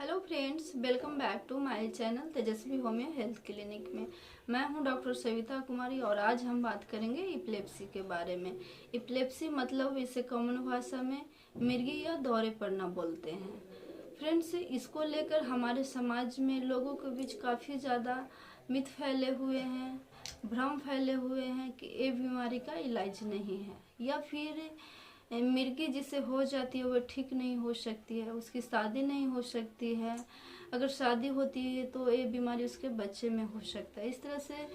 Hello friends, welcome back to my channel Tejasvi homeo health clinic में। मैं हूं doctor Savita कुमारी और आज हम बात करेंगे इपिलेप्सी के बारे में। इपिलेप्सी मतलब इसे कॉमन भाषा में मिर्गी या दौरे पड़ना बोलते हैं। फ्रेंड्स, इसको लेकर हमारे समाज में लोगों के बीच काफ़ी ज़्यादा मिथ फैले हुए हैं, भ्रम फैले हुए हैं कि ये बीमारी का इलाज नहीं है या फिर मिर्गी जिसे हो जाती है वह ठीक नहीं हो सकती है, उसकी शादी नहीं हो सकती है, अगर शादी होती है तो ये बीमारी उसके बच्चे में हो सकता है। इस तरह से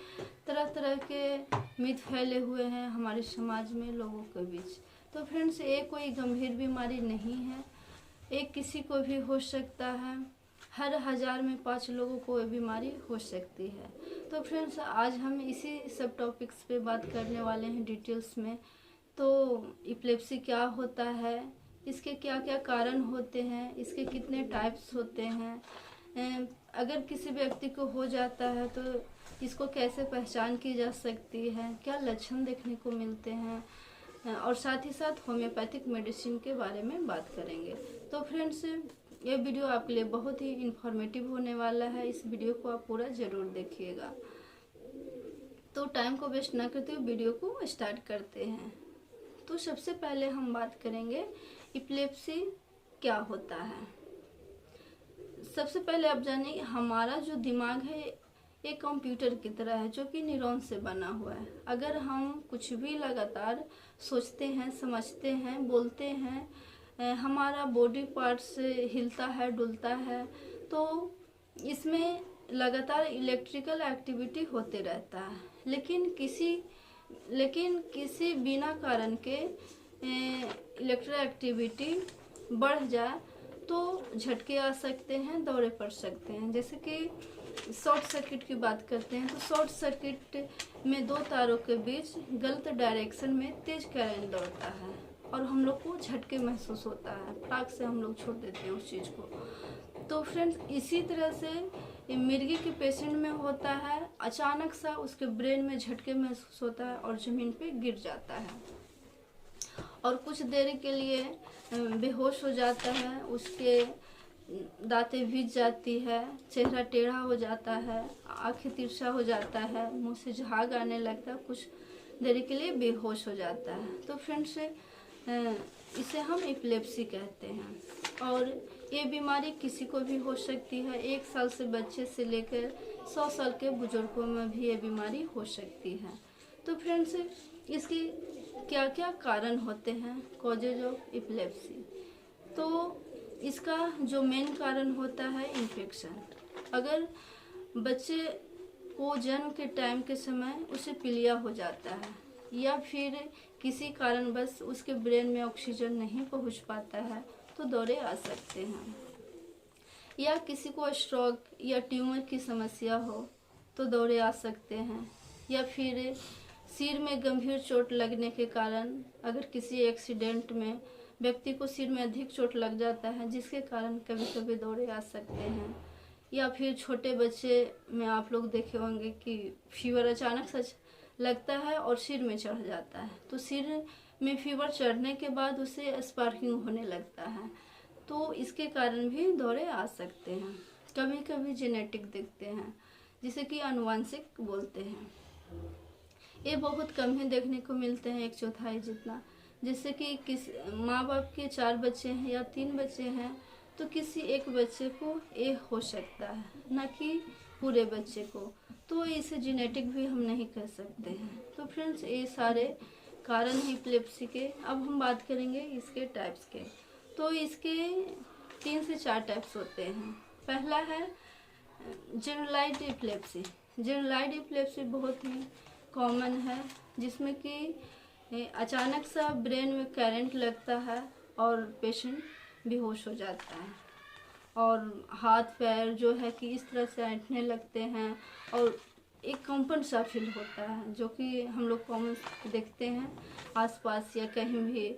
तरह तरह के मिथ फैले हुए हैं हमारे समाज में लोगों के बीच। तो फ्रेंड्स, ये कोई गंभीर बीमारी नहीं है, ये किसी को भी हो सकता है। हर 1000 में 5 लोगों को ये बीमारी हो सकती है। तो फ्रेंड्स, आज हम इसी सब टॉपिक्स पे बात करने वाले हैं डिटेल्स में। तो इपिलेप्सी क्या होता है, इसके क्या क्या कारण होते हैं, इसके कितने टाइप्स होते हैं, अगर किसी व्यक्ति को हो जाता है तो इसको कैसे पहचान की जा सकती है, क्या लक्षण देखने को मिलते हैं, और साथ ही साथ होम्योपैथिक मेडिसिन के बारे में बात करेंगे। तो फ्रेंड्स, ये वीडियो आपके लिए बहुत ही इंफॉर्मेटिव होने वाला है, इस वीडियो को आप पूरा ज़रूर देखिएगा। तो टाइम को वेस्ट ना करते हुए वीडियो को स्टार्ट करते हैं। तो सबसे पहले हम बात करेंगे इपिलेप्सी क्या होता है। सबसे पहले आप जानिए, हमारा जो दिमाग है एक कंप्यूटर की तरह है जो कि न्यूरॉन से बना हुआ है। अगर हम कुछ भी लगातार सोचते हैं, समझते हैं, बोलते हैं, हमारा बॉडी पार्ट्स हिलता है, डुलता है, तो इसमें लगातार इलेक्ट्रिकल एक्टिविटी होते रहता है। लेकिन किसी बिना कारण के इलेक्ट्रिकल एक्टिविटी बढ़ जाए तो झटके आ सकते हैं, दौरे पड़ सकते हैं। जैसे कि शॉर्ट सर्किट की बात करते हैं तो शॉर्ट सर्किट में 2 तारों के बीच गलत डायरेक्शन में तेज करंट दौड़ता है और हम लोग को झटके महसूस होता है, फटाक से हम लोग छोड़ देते हैं उस चीज़ को। तो फ्रेंड्स, इसी तरह से मिर्गी के पेशेंट में होता है, अचानक सा उसके ब्रेन में झटके महसूस होता है और ज़मीन पे गिर जाता है और कुछ देर के लिए बेहोश हो जाता है, उसके दांतें भीग जाती है, चेहरा टेढ़ा हो जाता है, आंखें तिरछा हो जाता है, मुंह से झाग आने लगता है, कुछ देर के लिए बेहोश हो जाता है। तो फ्रेंड्स, इसे हम इपिलेप्सी कहते हैं और ये बीमारी किसी को भी हो सकती है। 1 साल से बच्चे से लेकर 100 साल के बुजुर्गों में भी ये बीमारी हो सकती है। तो फ्रेंड्स, इसकी क्या क्या कारण होते हैं, कॉजेज ऑफ इपिलेप्सी। तो इसका जो मेन कारण होता है इन्फेक्शन। अगर बच्चे को जन्म के टाइम के समय उसे पीलिया हो जाता है या फिर किसी कारणवश उसके ब्रेन में ऑक्सीजन नहीं पहुंच पाता है तो दौरे आ सकते हैं। या किसी को स्ट्रोक या ट्यूमर की समस्या हो तो दौरे आ सकते हैं। या फिर सिर में गंभीर चोट लगने के कारण अगर किसी एक्सीडेंट में व्यक्ति को सिर में अधिक चोट लग जाता है जिसके कारण कभी कभी दौरे आ सकते हैं। या फिर छोटे बच्चे में आप लोग देखे होंगे कि फीवर अचानक से लगता है और सिर में चढ़ जाता है, तो सिर में फीवर चढ़ने के बाद उसे स्पार्किंग होने लगता है, तो इसके कारण भी दौरे आ सकते हैं। कभी कभी जेनेटिक दिखते हैं जिसे कि आनुवंशिक बोलते हैं। ये बहुत कम ही देखने को मिलते हैं, 1/4 जितना। जैसे कि माँ बाप के 4 बच्चे हैं या 3 बच्चे हैं तो किसी एक बच्चे को ये हो सकता है, न कि पूरे बच्चे को। तो इसे जेनेटिक भी हम नहीं कह सकते हैं। तो फ्रेंड्स, ये सारे कारण हैं इपिलेप्सी के। अब हम बात करेंगे इसके टाइप्स के। तो इसके 3 से 4 टाइप्स होते हैं। पहला है जनरलाइज्ड इपिलेप्सी। जनरलाइज्ड इपिलेप्सी बहुत ही कॉमन है, जिसमें कि अचानक सा ब्रेन में करंट लगता है और पेशेंट बेहोश हो जाता है और हाथ पैर जो है कि इस तरह से ऐंठने लगते हैं और एक कंपन सा फील होता है जो कि हम लोग कॉमन देखते हैं आसपास या कहीं भी।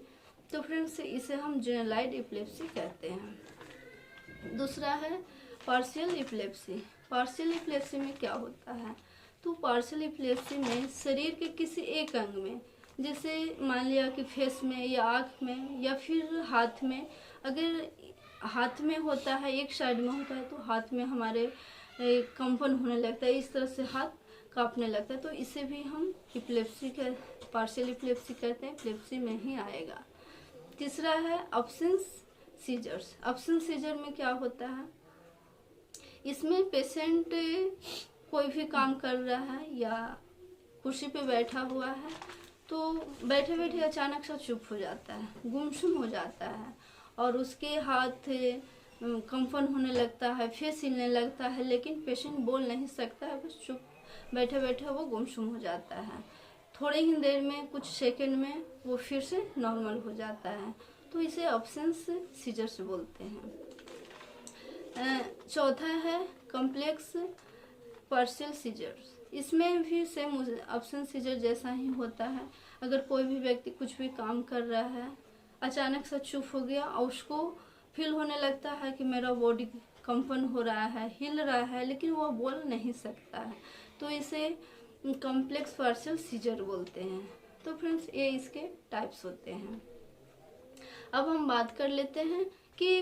तो फ्रेंड्स, इसे हम जनरलाइज्ड इपिलेप्सी कहते हैं। दूसरा है पार्शियल इपिलेप्सी। पार्शियल इपिलेप्सी में क्या होता है, तो पार्शियल इपिलेप्सी में शरीर के किसी एक अंग में, जैसे मान लिया कि फेस में या आँख में या फिर हाथ में, अगर हाथ में होता है, एक साइड में होता है, तो हाथ में हमारे कंपन होने लगता है, इस तरह से हाथ कांपने लगता है, तो इसे भी हम इपिलेप्सी के पार्शियल इपिलेप्सी कहते हैं, इपिलेप्सी में ही आएगा। तीसरा है अब्सेंस सीजर्स। अब्सेंस सीजर में क्या होता है, इसमें पेशेंट कोई भी काम कर रहा है या कुर्सी पे बैठा हुआ है, तो बैठे बैठे अचानक से चुप हो जाता है, गुमसुम हो जाता है, और उसके हाथ कंपन होने लगता है, फेस हिलने लगता है, लेकिन पेशेंट बोल नहीं सकता है, बस चुप बैठे बैठे वो गुमसुम हो जाता है। थोड़ी ही देर में, कुछ सेकंड में वो फिर से नॉर्मल हो जाता है, तो इसे अब्सेंस सीजर्स बोलते हैं। चौथा है कॉम्प्लेक्स पार्शियल सीजर्स। इसमें भी सेम अब्सेंस सीजर जैसा ही होता है। अगर कोई भी व्यक्ति कुछ भी काम कर रहा है, अचानक से चुप हो गया और उसको फील होने लगता है कि मेरा बॉडी कंपन हो रहा है, हिल रहा है, लेकिन वो बोल नहीं सकता है, तो इसे कॉम्प्लेक्स पार्शियल सीजर बोलते हैं। तो फ्रेंड्स, ये इसके टाइप्स होते हैं। अब हम बात कर लेते हैं कि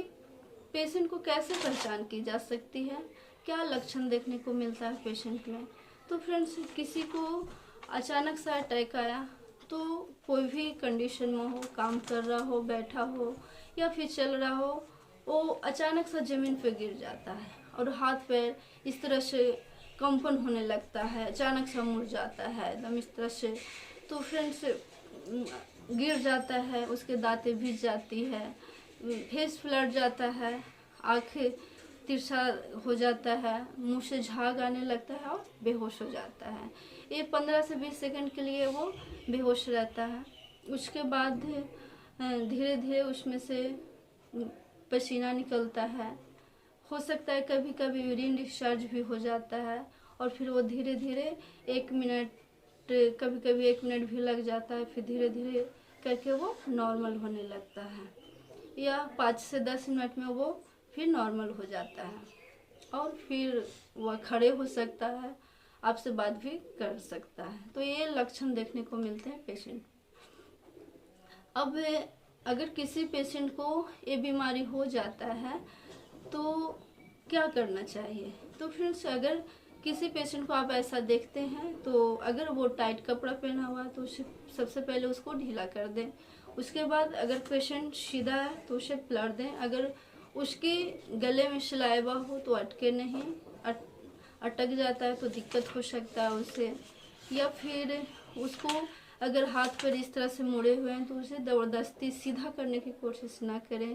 पेशेंट को कैसे पहचान की जा सकती है, क्या लक्षण देखने को मिलता है पेशेंट में। तो फ्रेंड्स, किसी को अचानक सा अटैक आया, तो कोई भी कंडीशन में हो, काम कर रहा हो, बैठा हो या फिर चल रहा हो, वो अचानक सा ज़मीन पे गिर जाता है और हाथ पैर इस तरह से कंपन होने लगता है, अचानक सा मुड़ जाता है एकदम इस तरह से। तो फ्रेंड्स, गिर जाता है, उसके दांतें भीग जाती है, फेस फ्लड जाता है, आँखें तिरछा हो जाता है, मुंह से झाग आने लगता है और बेहोश हो जाता है। ये 15 से 20 सेकंड के लिए वो बेहोश रहता है। उसके बाद धीरे धीरे उसमें से पसीना निकलता है, हो सकता है कभी कभी यूरिन डिस्चार्ज भी हो जाता है, और फिर वो धीरे धीरे 1 मिनट, कभी कभी 1 मिनट भी लग जाता है, फिर धीरे धीरे करके वो नॉर्मल होने लगता है, या 5 से 10 मिनट में वो फिर नॉर्मल हो जाता है, और फिर वह खड़े हो सकता है, आपसे बात भी कर सकता है। तो ये लक्षण देखने को मिलते हैं पेशेंट। अब अगर किसी पेशेंट को ये बीमारी हो जाता है तो क्या करना चाहिए। तो फ्रेंड्स, अगर किसी पेशेंट को आप ऐसा देखते हैं, तो अगर वो टाइट कपड़ा पहना हुआ है तो उसे सबसे पहले उसको ढीला कर दें। उसके बाद अगर पेशेंट सीधा है तो उसे पलट दें। अगर उसके गले में सलाइवा हो तो अटके नहीं, अटक जाता है तो दिक्कत हो सकता है उसे। या फिर उसको अगर हाथ पर इस तरह से मुड़े हुए हैं तो उसे ज़बरदस्ती सीधा करने की कोशिश ना करें,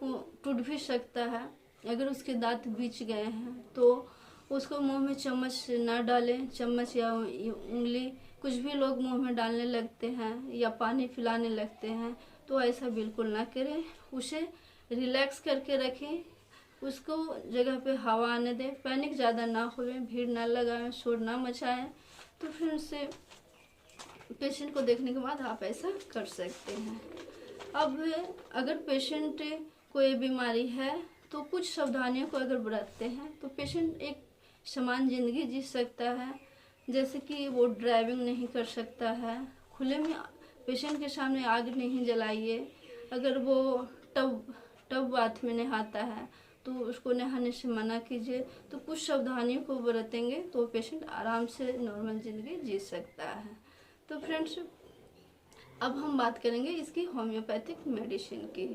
वो टूट भी सकता है। अगर उसके दांत बीच गए हैं तो उसको मुंह में चम्मच ना डालें, चम्मच या उंगली कुछ भी लोग मुंह में डालने लगते हैं या पानी पिलाने लगते हैं, तो ऐसा बिल्कुल ना करें। उसे रिलैक्स करके रखें, उसको जगह पे हवा आने दें, पैनिक ज़्यादा ना होवे, भीड़ ना लगाएं, शोर ना मचाएं। तो फिर उससे पेशेंट को देखने के बाद आप ऐसा कर सकते हैं। अब अगर पेशेंट को ये बीमारी है तो कुछ सावधानियों को अगर बरतते हैं तो पेशेंट एक समान ज़िंदगी जी सकता है। जैसे कि वो ड्राइविंग नहीं कर सकता है, खुले में पेशेंट के सामने आग नहीं जलाइए। अगर वो टब बाथ में नहाता है तो उसको नहाने से मना कीजिए। तो कुछ सावधानियों को बरतेंगे तो पेशेंट आराम से नॉर्मल ज़िंदगी जी सकता है। तो फ्रेंड्स, अब हम बात करेंगे इसकी होम्योपैथिक मेडिसिन की।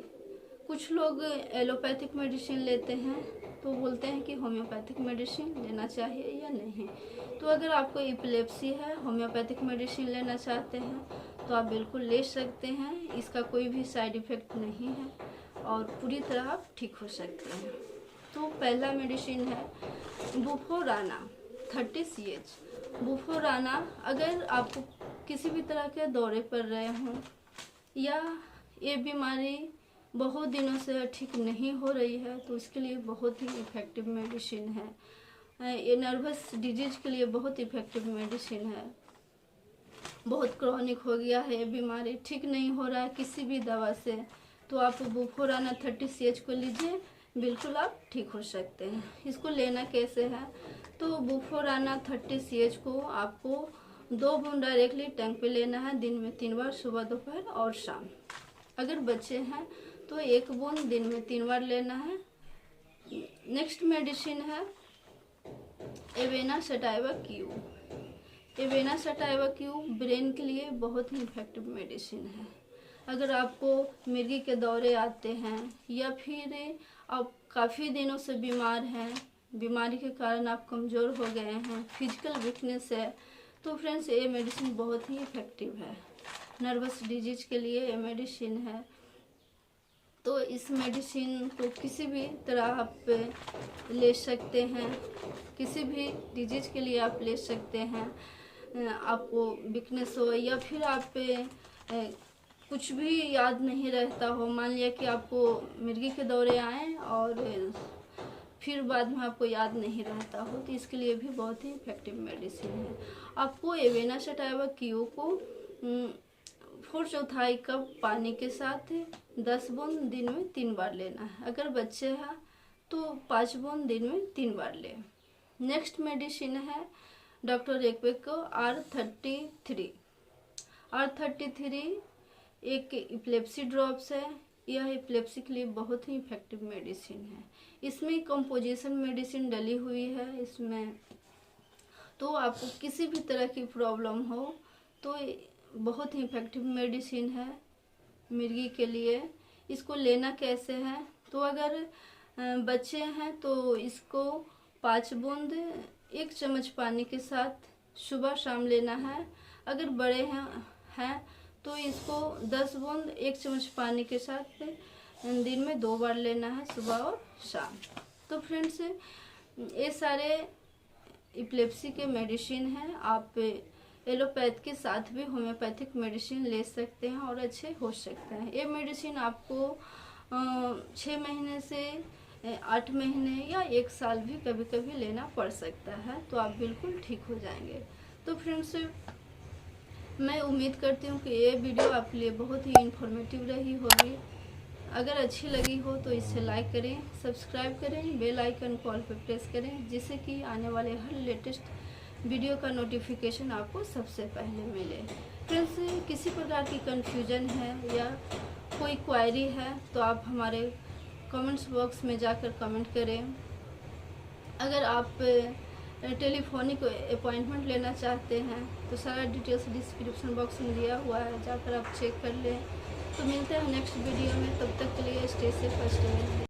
कुछ लोग एलोपैथिक मेडिसिन लेते हैं तो बोलते हैं कि होम्योपैथिक मेडिसिन लेना चाहिए या नहीं। तो अगर आपको एपिलेप्सी है, होम्योपैथिक मेडिसिन लेना चाहते हैं तो आप बिल्कुल ले सकते हैं। इसका कोई भी साइड इफ़ेक्ट नहीं है और पूरी तरह आप ठीक हो सकते हैं। तो पहला मेडिसिन है बुफोराना 30 CH। बुफोराना, अगर आपको किसी भी तरह के दौरे पड़ रहे हों या ये बीमारी बहुत दिनों से ठीक नहीं हो रही है तो इसके लिए बहुत ही इफ़ेक्टिव मेडिसिन है। ये नर्वस डिजीज के लिए बहुत इफ़ेक्टिव मेडिसिन है। बहुत क्रॉनिक हो गया है ये बीमारी, ठीक नहीं हो रहा है किसी भी दवा से, तो आप बुफोराना 30 CH को लीजिए, बिल्कुल आप ठीक हो सकते हैं। इसको लेना कैसे है, तो बुफोराना 30 CH को आपको 2 बूंद डायरेक्टली टैंक पे लेना है, दिन में 3 बार, सुबह, दोपहर और शाम। अगर बच्चे हैं तो 1 बूंद दिन में 3 बार लेना है। नेक्स्ट मेडिसिन है Avena sativa Q. Avena sativa Q brain के लिए बहुत ही इफेक्टिव मेडिसिन है। अगर आपको मिर्गी के दौरे आते हैं या फिर आप काफ़ी दिनों से बीमार हैं, बीमारी के कारण आप कमज़ोर हो गए हैं, फिजिकल वीकनेस है, तो फ्रेंड्स ये मेडिसिन बहुत ही इफेक्टिव है। नर्वस डिजीज के लिए ये मेडिसिन है। तो इस मेडिसिन को किसी भी तरह आप ले सकते हैं, किसी भी डिजीज के लिए आप ले सकते हैं। आपको वीकनेस हो या फिर आप कुछ भी याद नहीं रहता हो, मान लिया कि आपको मिर्गी के दौरे आए और फिर बाद में आपको याद नहीं रहता हो, तो इसके लिए भी बहुत ही इफेक्टिव मेडिसिन है। आपको एवेना सटाइवा क्यू को 4/4 कप पानी के साथ 10 बूंद दिन में 3 बार लेना है। अगर बच्चे हैं तो 5 बूंद दिन में 3 बार लें। नेक्स्ट मेडिसिन है डॉक्टर रेक्वेको R33। R33 एक इपिलेप्सी ड्रॉप्स है। यह इपिलेप्सी के लिए बहुत ही इफेक्टिव मेडिसिन है। इसमें कंपोजिशन मेडिसिन डली हुई है इसमें, तो आपको किसी भी तरह की प्रॉब्लम हो तो बहुत ही इफेक्टिव मेडिसिन है मिर्गी के लिए। इसको लेना कैसे है, तो अगर बच्चे हैं तो इसको 5 बूंद 1 चम्मच पानी के साथ सुबह शाम लेना है। अगर बड़े हैं तो इसको 10 बूंद 1 चम्मच पानी के साथ दिन में 2 बार लेना है, सुबह और शाम। तो फ्रेंड्स ये सारे इपिलेप्सी के मेडिसिन हैं। आप एलोपैथ के साथ भी होम्योपैथिक मेडिसिन ले सकते हैं और अच्छे हो सकते हैं। ये मेडिसिन आपको 6 महीने से 8 महीने या 1 साल भी कभी कभी लेना पड़ सकता है, तो आप बिल्कुल ठीक हो जाएंगे। तो फ्रेंड्स मैं उम्मीद करती हूँ कि ये वीडियो आपके लिए बहुत ही इन्फॉर्मेटिव रही होगी। अगर अच्छी लगी हो तो इसे लाइक करें, सब्सक्राइब करें, बेल आइकन कॉल पर प्रेस करें, जिससे कि आने वाले हर लेटेस्ट वीडियो का नोटिफिकेशन आपको सबसे पहले मिले। फ्रेंड्स किसी प्रकार की कन्फ्यूजन है या कोई क्वायरी है तो आप हमारे कमेंट्स बॉक्स में जाकर कमेंट करें। अगर आप टेलीफोनिक अपॉइंटमेंट लेना चाहते हैं तो सारा डिटेल्स डिस्क्रिप्शन बॉक्स में दिया हुआ है, जाकर आप चेक कर लें। तो मिलते हैं नेक्स्ट वीडियो में, तब तक के लिए स्टे सेफ, स्टे हेल्दी।